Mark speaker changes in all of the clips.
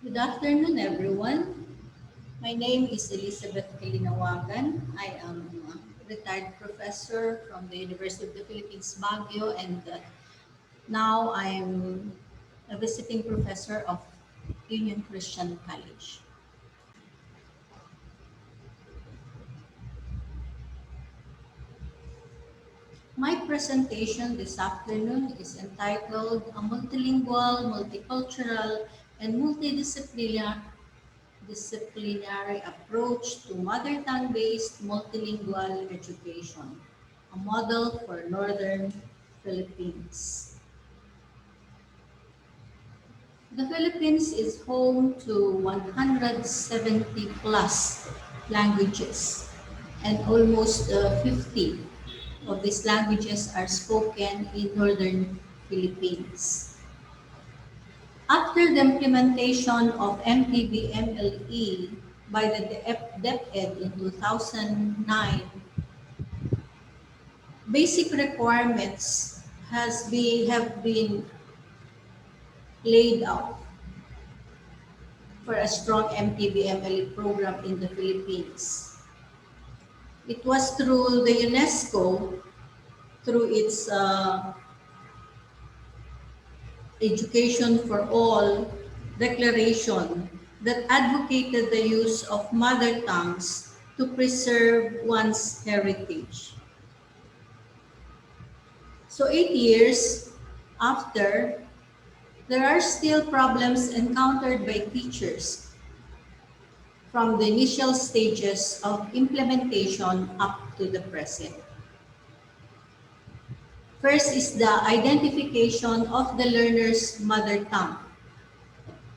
Speaker 1: Good afternoon, everyone. My name is Elizabeth Calinawagan. I am a retired professor from the University of the Philippines, Baguio, and now I am a visiting professor of Union Christian College. My presentation this afternoon is entitled A Multilingual, Multicultural, and Multidisciplinary Approach to Mother Tongue-Based Multilingual Education, a model for Northern Philippines. The Philippines is home to 170 plus languages, and almost 50 of these languages are spoken in Northern Philippines. After the implementation of Mtbmle by the DepEd in 2009, basic requirements have been laid out for a strong Mtbmle program in the Philippines. It was through the UNESCO, through its Education for All declaration that advocated the use of mother tongues to preserve one's heritage. So 8 years after, there are still problems encountered by teachers from the initial stages of implementation up to the present. First is the identification of the learner's mother tongue.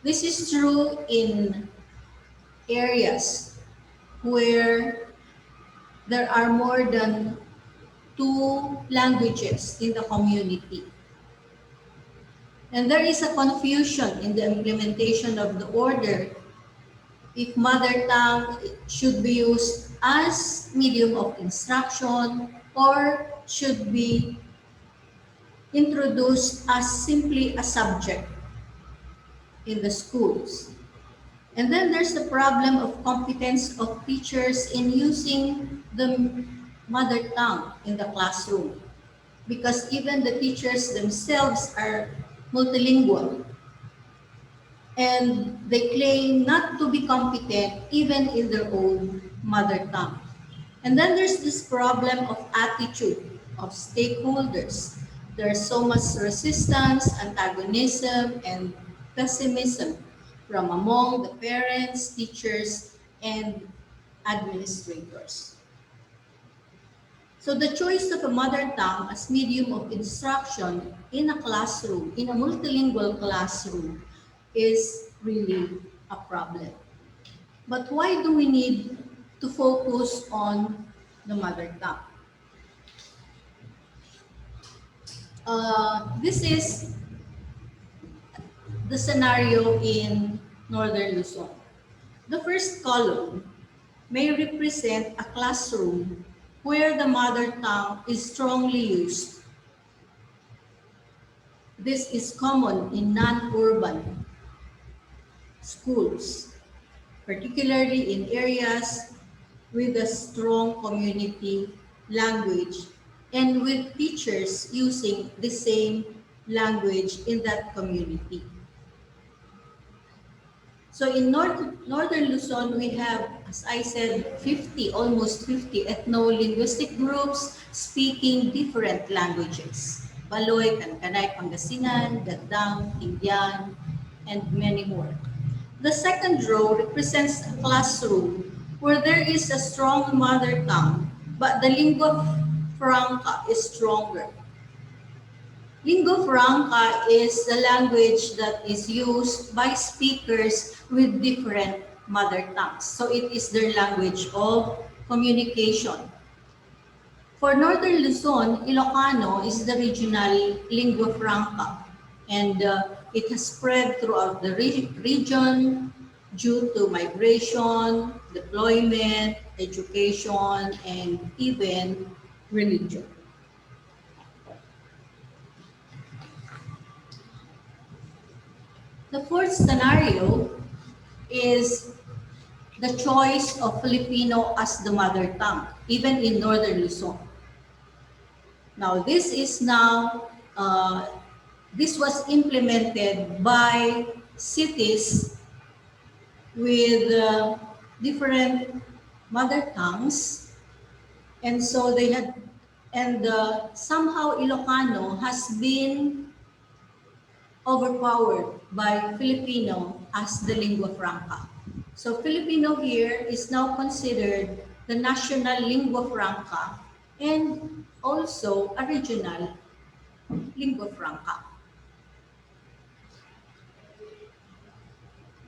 Speaker 1: This is true in areas where there are more than two languages in the community. And there is a confusion in the implementation of the order if mother tongue should be used as medium of instruction or should be introduced as simply a subject in the schools. And then there's the problem of competence of teachers in using the mother tongue in the classroom, because even the teachers themselves are multilingual and they claim not to be competent even in their own mother tongue. And then there's this problem of attitude of stakeholders. There's so much resistance, antagonism, and pessimism from among the parents, teachers, and administrators. So the choice of a mother tongue as medium of instruction in a classroom, in a multilingual classroom, is really a problem. But why do we need to focus on the mother tongue? This is the scenario in Northern Luzon. The first column may represent a classroom where the mother tongue is strongly used. This is common in non-urban schools, particularly in areas with a strong community language and with teachers using the same language in that community. So in Northern Luzon, we have, as I said, 50, almost 50 ethno-linguistic groups speaking different languages. Baloy, Kankanay, Pangasinan, Gadang, Indian, and many more. The second row represents a classroom where there is a strong mother tongue, but the lingua franca is stronger. Lingua franca is the language that is used by speakers with different mother tongues. So it is their language of communication. For Northern Luzon, Ilocano is the regional lingua franca, and it has spread throughout the region due to migration, deployment, education, and even religion. The fourth scenario is the choice of Filipino as the mother tongue, even in Northern Luzon. Now, this was implemented by cities with different mother tongues, and so they had, and somehow Ilocano has been overpowered by Filipino as the lingua franca. So Filipino here is now considered the national lingua franca and also a regional lingua franca.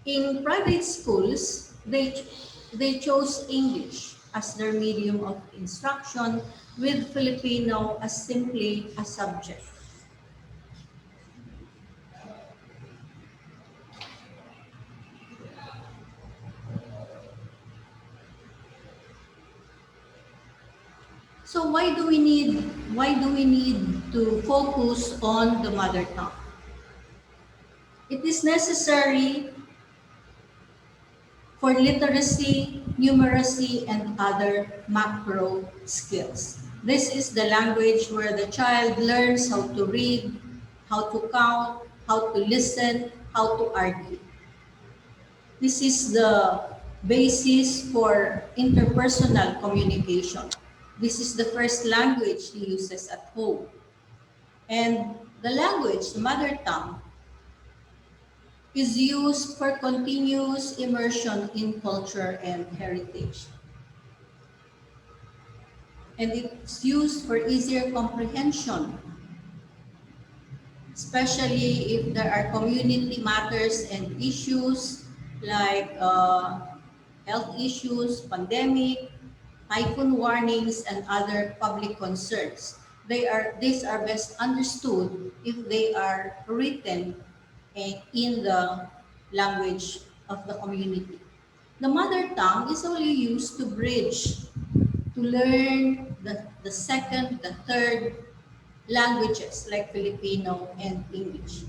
Speaker 1: In private schools, they chose English as their medium of instruction, with Filipino as simply a subject. So why do we need to focus on the mother tongue? It is necessary for literacy, numeracy, and other macro skills. This is the language where the child learns how to read, how to count, how to listen, how to argue. This is the basis for interpersonal communication. This is the first language he uses at home. And the language, the mother tongue, is used for continuous immersion in culture and heritage. And it's used for easier comprehension, especially if there are community matters and issues like health issues, pandemic, typhoon warnings, and other public concerns. These are best understood if they are written in the language of the community. The mother tongue is only used to bridge, to learn the second, the third languages like Filipino and English.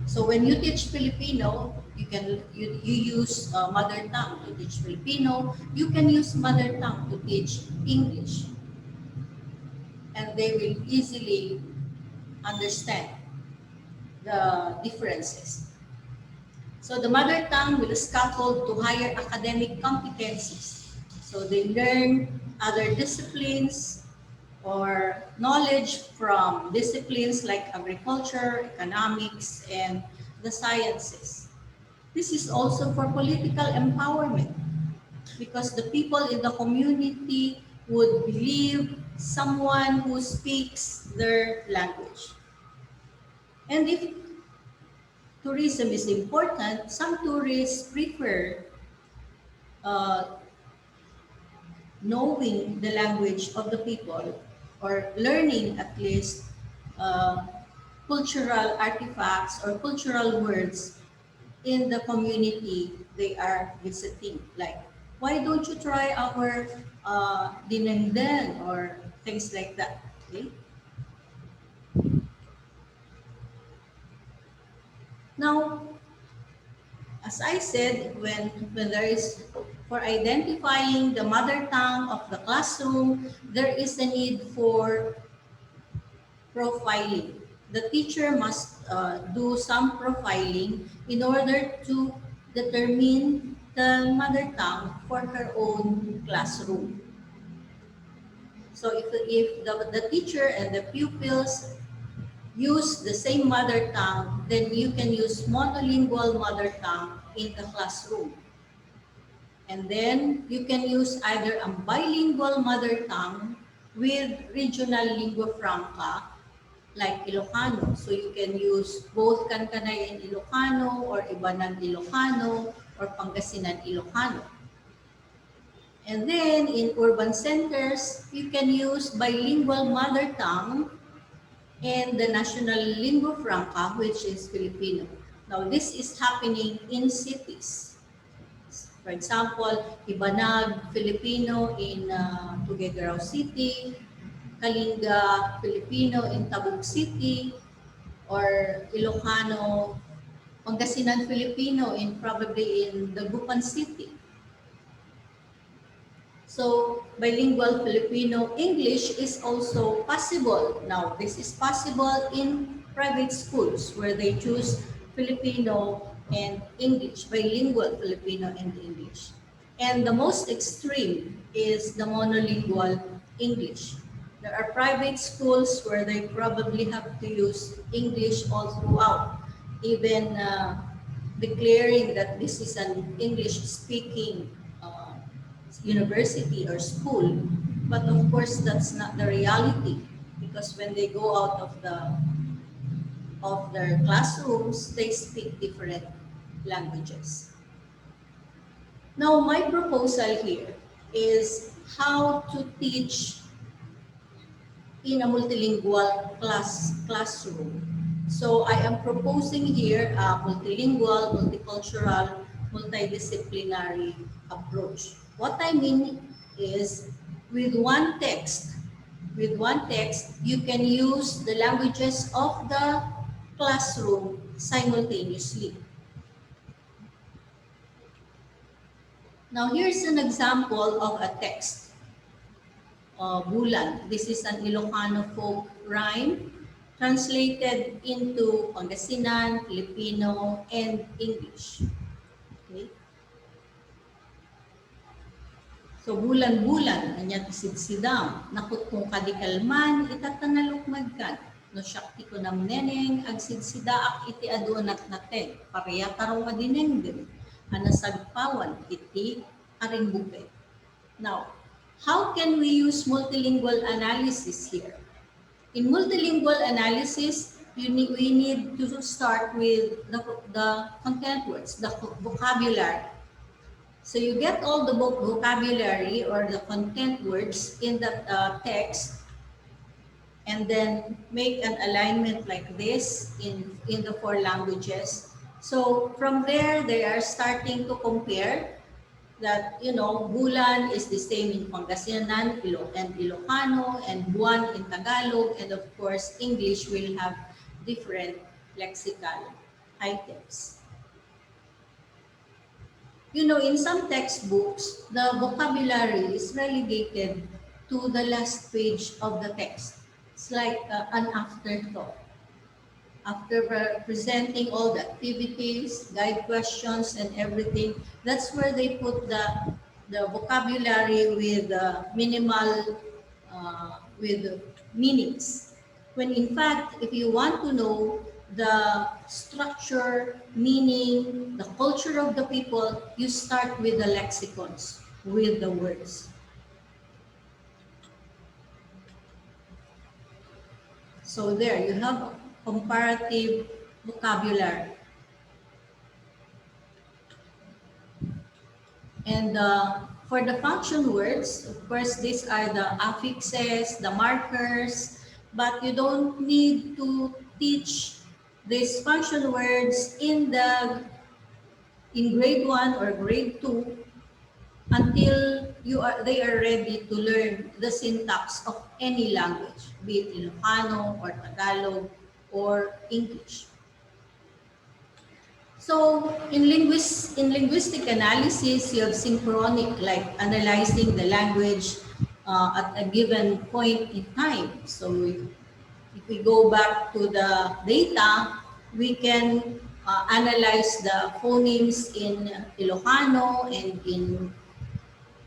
Speaker 1: So when you teach Filipino, you use mother tongue to teach Filipino. You can use mother tongue to teach English, and they will easily understand the differences. So the mother tongue will scaffold to higher academic competencies. So they learn other disciplines or knowledge from disciplines like agriculture, economics, and the sciences. This is also for political empowerment because the people in the community would believe someone who speaks their language. And if tourism is important, some tourists prefer knowing the language of the people or learning at least cultural artifacts or cultural words in the community they are visiting. Like, why don't you try our dinengden or things like that? Okay? Now, as I said, when there is, for identifying the mother tongue of the classroom, there is a need for profiling. The teacher must do some profiling in order to determine the mother tongue for her own classroom. So if the teacher and the pupils use the same mother tongue, then you can use multilingual mother tongue in the classroom. And then you can use either a bilingual mother tongue with regional lingua franca like Ilocano. So you can use both Kankanay and Ilocano or Ibanan Ilocano or Pangasinan Ilocano. And then in urban centers, you can use bilingual mother tongue and the national lingua franca, which is Filipino. Now, this is happening in cities. For example, Ibanag Filipino in Tuguegarao City, Kalinga Filipino in Tabuk City, or Ilocano Pangasinan Filipino in probably in the Gupan City. So bilingual Filipino English is also possible. Now, this is possible in private schools where they choose Filipino and English, bilingual Filipino and English. And the most extreme is the monolingual English. There are private schools where they probably have to use English all throughout, even declaring that this is an English-speaking university or school. But of course, that's not the reality, because when they go out of their classrooms, they speak different languages. Now, my proposal here is how to teach in a multilingual classroom. So I am proposing here a multilingual, multicultural, multidisciplinary approach. What I mean is with one text, you can use the languages of the classroom simultaneously. Now here's an example of a text. Bulan. This is an Ilocano folk rhyme translated into Pangasinan, Filipino, and English. Okay? So bulan-bulan, kanya tisid-sidam, nakot kong kadikalman, itatanalukmag kan. No syakti ko nam neneng, agsid-sidaak iti aduanat naten, pareya tarong adineng din. Anasagpawan iti aring bupe. Now, how can we use multilingual analysis here? In multilingual analysis, we need to start with the content words, the vocabulary. So you get all the vocabulary or the content words in the text, and then make an alignment like this in the four languages. So from there, they are starting to compare that, you know, bulan is the same in Pangasinan and Ilocano, and buwan in Tagalog, and of course, English will have different lexical items. You know, in some textbooks, the vocabulary is relegated to the last page of the text. It's like an afterthought. After presenting all the activities, guide questions, and everything, that's where they put the vocabulary with minimal, with meanings. When in fact, if you want to know the structure, meaning, the culture of the people, you start with the lexicons, with the words. So there, you have comparative vocabulary. And for the function words, of course, these are the affixes, the markers, but you don't need to teach these function words in grade 1 or grade 2 until they are ready to learn the syntax of any language, be it Ilocano or Tagalog or English. So in linguistic analysis, you have synchronic, like analyzing the language at a given point in time. So if we go back to the data, we can analyze the phonemes in Ilocano and in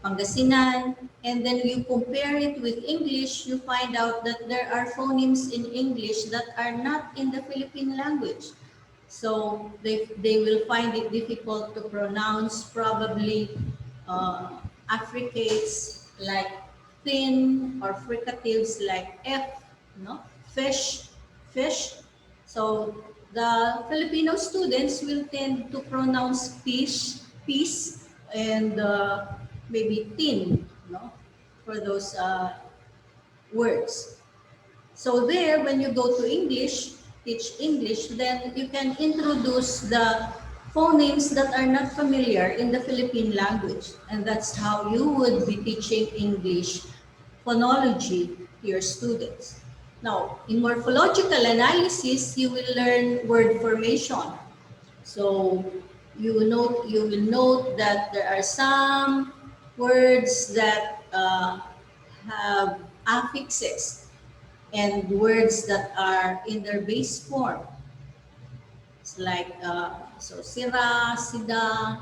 Speaker 1: Pangasinan, and then you compare it with English, you find out that there are phonemes in English that are not in the Philippine language. So they will find it difficult to pronounce probably affricates like thin, or fricatives like F, no? Fish. So the Filipino students will tend to pronounce fish, peace, and maybe thin, no? For those words. So there, when you go to English, teach English, then you can introduce the phonemes that are not familiar in the Philippine language. And that's how you would be teaching English phonology to your students. Now, in morphological analysis, you will learn word formation. So you will note that there are some words that have affixes and words that are in their base form. It's like so sira, sida,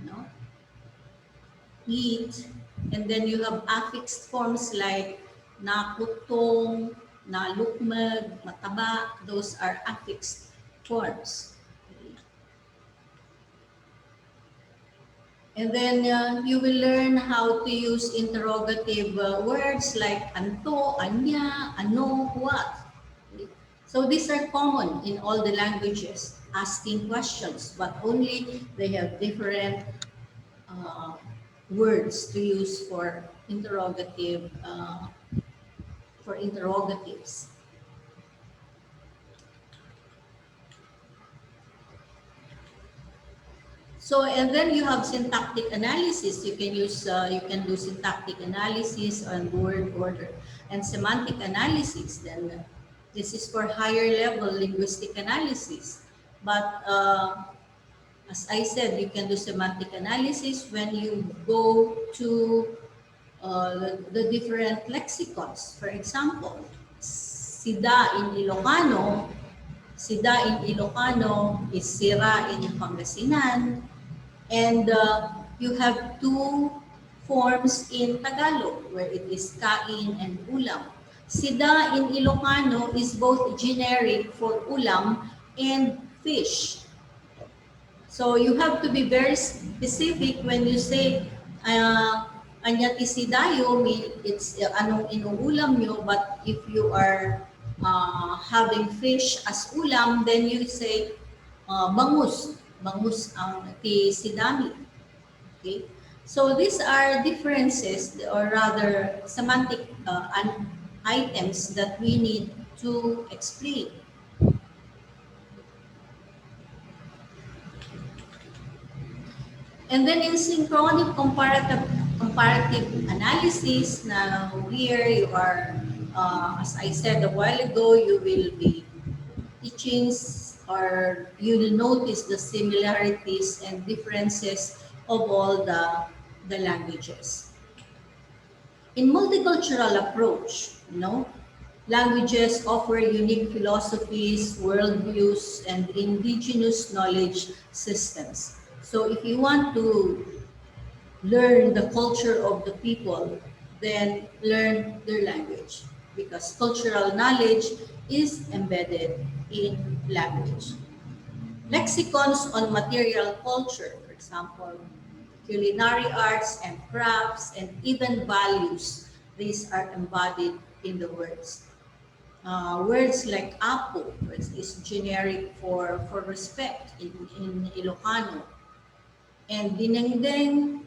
Speaker 1: no, eat, and then you have affixed forms like nakutong, nalukmag, mataba. Those are affixed forms. And then you will learn how to use interrogative words like anto, anya, ano, what. So these are common in all the languages, asking questions, but only they have different uh, words to use for interrogatives. So, and then you have syntactic analysis. You can do syntactic analysis on word order and semantic analysis. Then this is for higher level linguistic analysis. But as I said, you can do semantic analysis when you go to the different lexicons. For example, sida in Ilocano is sira in Pangasinan. And you have two forms in Tagalog where it is kain and ulam. Sida in Ilocano is both generic for ulam and fish. So you have to be very specific when you say anyati sidayo, it's anong inuulam nyo, but if you are having fish as ulam, then you say bangus. Bangus ang ti sidami. Okay? So these are differences or rather semantic items that we need to explain. And then in synchronic comparative analysis, now here you are, as I said a while ago, you will be teachings or you will notice the similarities and differences of all the languages. In multicultural approach, languages offer unique philosophies, worldviews, and indigenous knowledge systems. So if you want to learn the culture of the people, then learn their language because cultural knowledge is embedded in language. Lexicons on material culture, for example, culinary arts and crafts and even values, these are embodied in the words. Words like apo is generic for respect in Ilocano. And dinengdeng,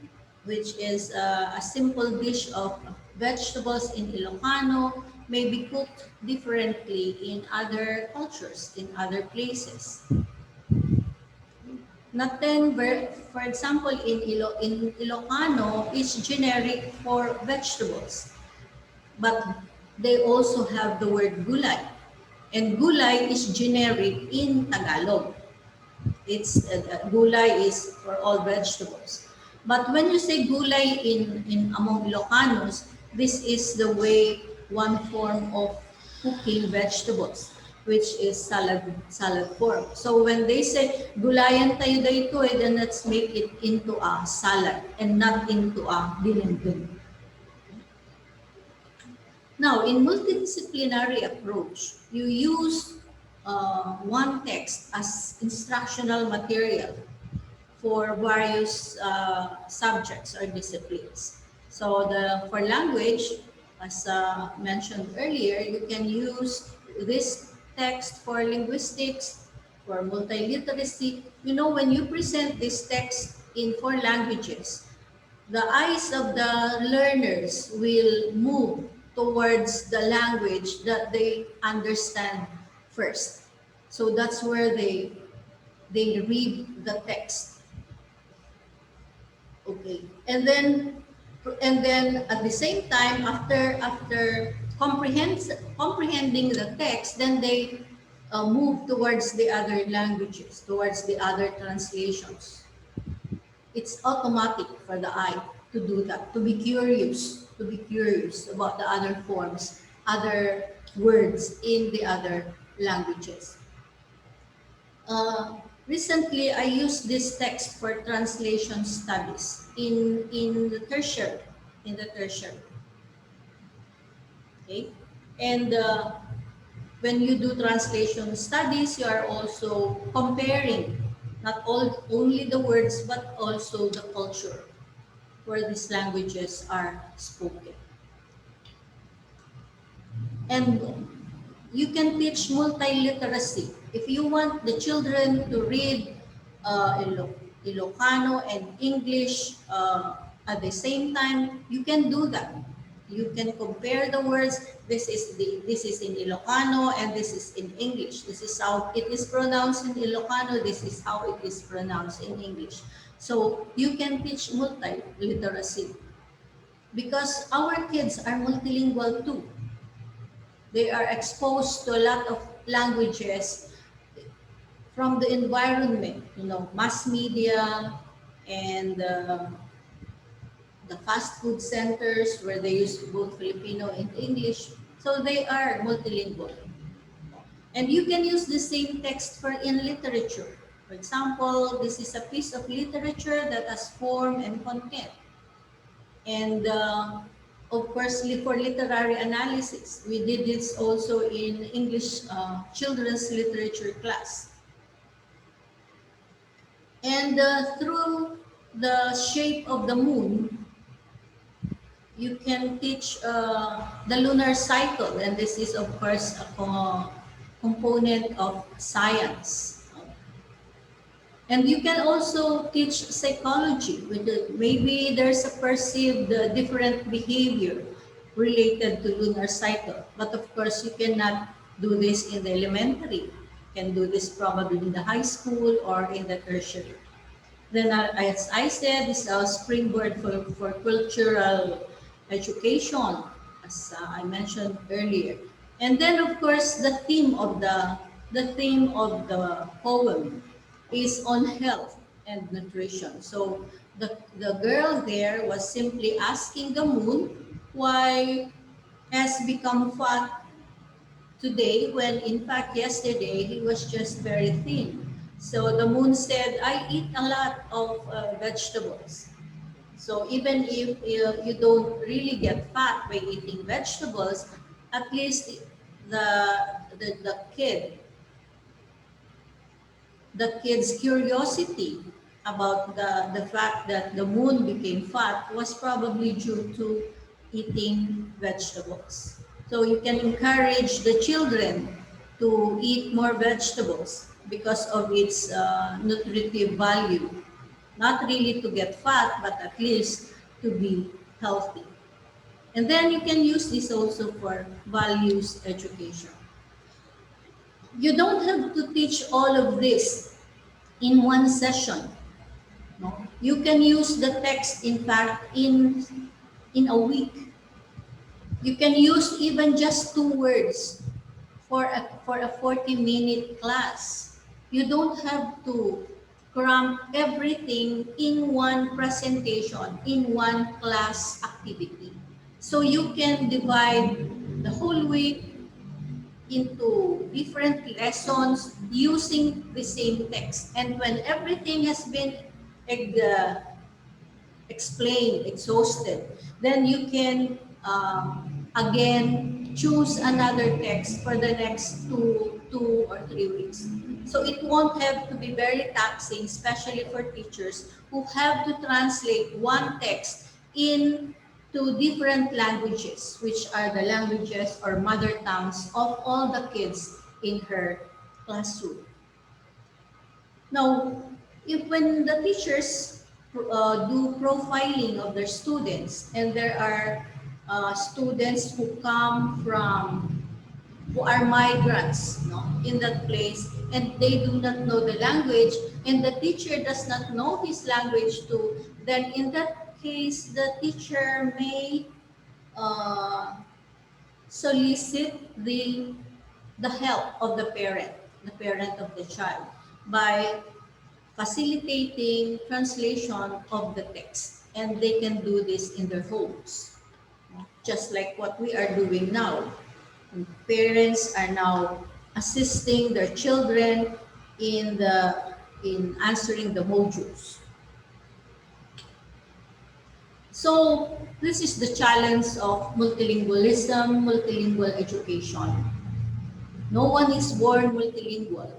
Speaker 1: which is a simple dish of vegetables in Ilocano, may be cooked differently in other cultures, in other places. Naten, for example, in Ilocano, is generic for vegetables, but they also have the word gulay, and gulay is generic in Tagalog. It's gulay is for all vegetables. But when you say gulay in among Ilocanos, this is the way one form of cooking vegetables, which is salad form. So when they say gulayan tayo dito, then let's make it into a salad and not into a dinengdeng. Now, in multidisciplinary approach, you use one text as instructional material for various subjects or disciplines. So for language, as mentioned earlier, you can use this text for linguistics, for multiliteracy. When you present this text in 4 languages, the eyes of the learners will move towards the language that they understand first. So that's where they read the text. Okay. And then at the same time, after comprehending the text, then they move towards the other languages, towards the other translations. It's automatic for the eye to do that, to be curious about the other forms, other words in the other languages. Recently, I used this text for translation studies in the tertiary, in the tertiary. Okay, and when you do translation studies, you are also comparing not all only the words but also the culture where these languages are spoken. And you can teach multiliteracy. If you want the children to read Ilocano and English at the same time, you can do that. You can compare the words. This is in Ilocano and this is in English. This is how it is pronounced in Ilocano. This is how it is pronounced in English. So you can teach multiliteracy because our kids are multilingual too. They are exposed to a lot of languages from the environment, mass media and the fast food centers where they use both Filipino and English. So they are multilingual. And you can use the same text for in literature. For example, this is a piece of literature that has form and content. And of course, for literary analysis, we did this also in English children's literature class. And through the shape of the moon, you can teach the lunar cycle. And this is, of course, a component of science. And you can also teach psychology. Maybe there's a perceived different behavior related to lunar cycle. But of course, you cannot do this in the elementary. You can do this probably in the high school or in the tertiary. Then, as I said, this is a springboard for cultural education, as I mentioned earlier. And then, of course, the theme of the poem is on health and nutrition. So the girl there was simply asking the moon why has become fat today when in fact yesterday he was just very thin. So the moon said, I eat a lot of vegetables. So even if you don't really get fat by eating vegetables, at least the kid's curiosity about the fact that the moon became fat was probably due to eating vegetables. So you can encourage the children to eat more vegetables because of its nutritive value. Not really to get fat, but at least to be healthy. And then you can use this also for values education. You don't have to teach all of this in one session. No? You can use the text, in fact, in a week. You can use even just 2 words for a 40-minute class. You don't have to cram everything in one presentation, in one class activity. So you can divide the whole week into different lessons using the same text. And when everything has been explained, exhausted, then you can again choose another text for the next two or 3 weeks. So it won't have to be very taxing, especially for teachers who have to translate one text into different languages, which are the languages or mother tongues of all the kids in her classroom. Now, when the teachers do profiling of their students, and there are students who are migrants, in that place, and they do not know the language, and the teacher does not know his language too, then in that case, the teacher may solicit the the help of the parent of the child, by facilitating translation of the text. And they can do this in their homes, just like what we are doing now. And parents are now assisting their children in answering the modules. So this is the challenge of multilingualism, multilingual education. No one is born multilingual,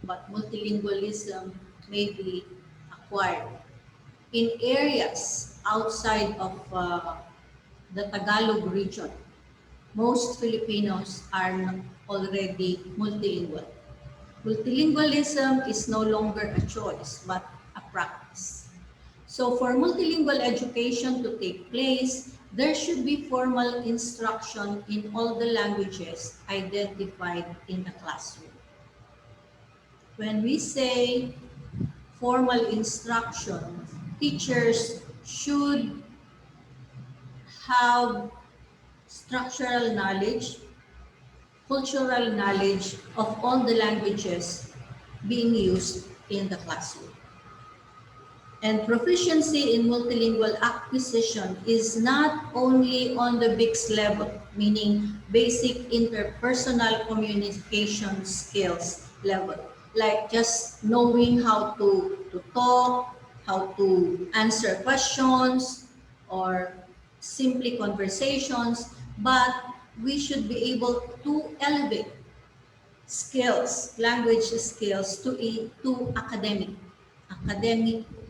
Speaker 1: but multilingualism may be acquired. In areas outside of the Tagalog region, most Filipinos are already multilingual. Multilingualism is no longer a choice, but a practice. So for multilingual education to take place, there should be formal instruction in all the languages identified in the classroom. When we say formal instruction, teachers should have structural knowledge, cultural knowledge of all the languages being used in the classroom. And proficiency in multilingual acquisition is not only on the BICS level, meaning basic interpersonal communication skills level, like just knowing how to talk, how to answer questions, or simply conversations, but we should be able to elevate skills, language skills to academic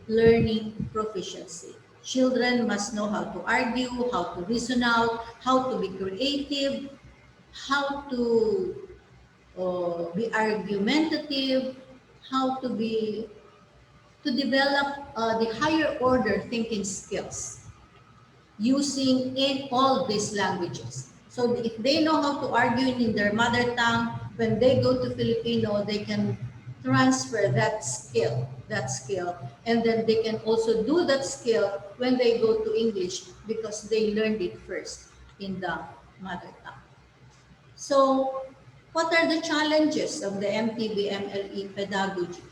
Speaker 1: learning proficiency. Children must know how to argue, how to reason out, how to be creative, how to be argumentative, how to be to develop the higher order thinking skills using in all these languages. So if they know how to argue in their mother tongue, when they go to Filipino, they can transfer that skill, and then they can also do that skill when they go to English because they learned it first in the mother tongue. So what are the challenges of the Mtbmle pedagogy?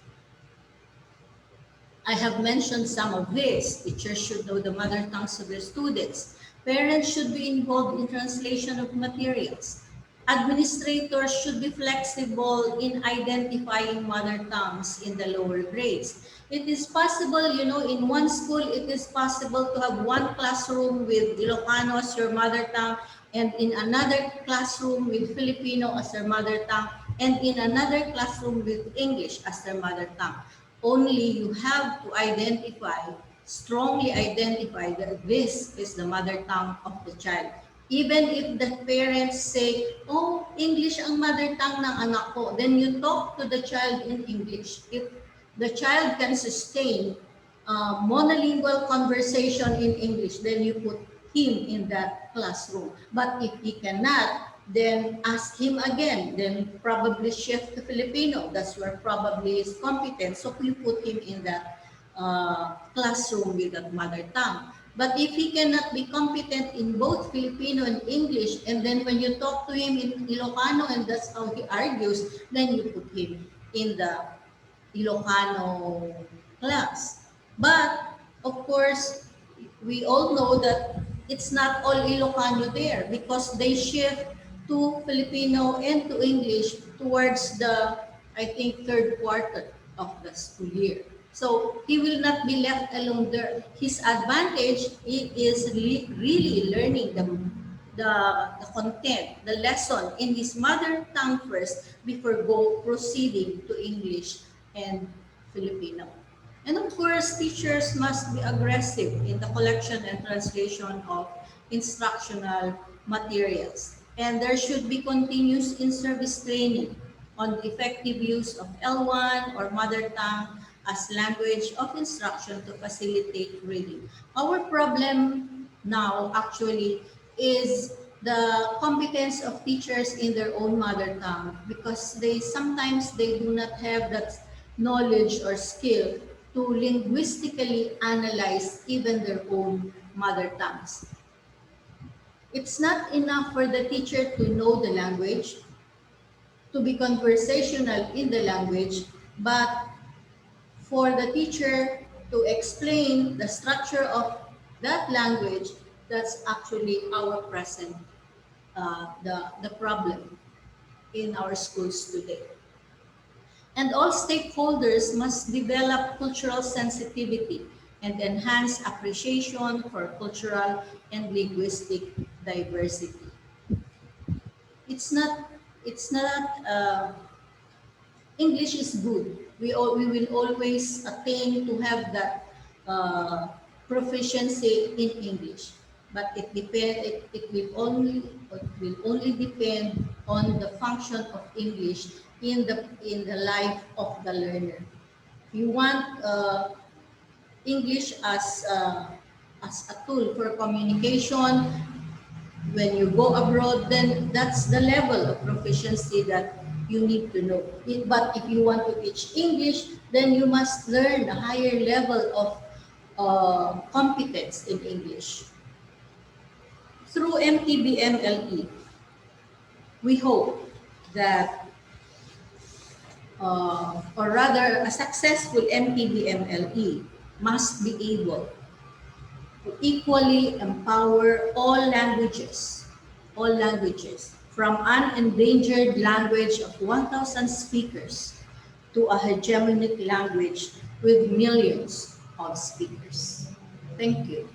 Speaker 1: I have mentioned some of this. Teachers should know the mother tongues of their students. Parents should be involved in translation of materials. Administrators should be flexible in identifying mother tongues in the lower grades. It is possible, in one school, it is possible to have one classroom with Ilocano as your mother tongue, and in another classroom with Filipino as their mother tongue, and in another classroom with English as their mother tongue. Only you have to strongly identify that this is the mother tongue of the child. Even if the parents say, oh, English ang mother tongue ng anak ko, then you talk to the child in English. If the child can sustain monolingual conversation in English, then you put him in that classroom. But if he cannot, then ask him again, then probably shift to Filipino. That's where probably is competent. So you put him in that classroom with that mother tongue. But if he cannot be competent in both Filipino and English, and then when you talk to him in Ilocano and that's how he argues, then you put him in the Ilocano class. But of course, we all know that it's not all Ilocano there because they shift to Filipino and to English towards the, I think, third quarter of the school year. So he will not be left alone there. His advantage is really learning the content, the lesson in his mother tongue first before proceeding to English and Filipino. And of course, teachers must be aggressive in the collection and translation of instructional materials. And there should be continuous in-service training on the effective use of L1 or mother tongue as language of instruction to facilitate reading. Our problem now actually is the competence of teachers in their own mother tongue because sometimes they do not have that knowledge or skill to linguistically analyze even their own mother tongues. It's not enough for the teacher to know the language. to be conversational in the language, but for the teacher to explain the structure of that language, that's actually our present, the problem in our schools today. And all stakeholders must develop cultural sensitivity and enhance appreciation for cultural and linguistic diversity. It's not, it's not, English is good. We will always attain to have that uh, proficiency in English. But it will only depend on the function of English in the life of the learner. If you want English as a tool for communication, when you go abroad, then that's the level of proficiency that you need to know. But if you want to teach English, then you must learn a higher level of competence in English. Through Mtbmle, we hope that, or rather, a successful Mtbmle must be able to equally empower all languages, from an endangered language of 1,000 speakers to a hegemonic language with millions of speakers. Thank you.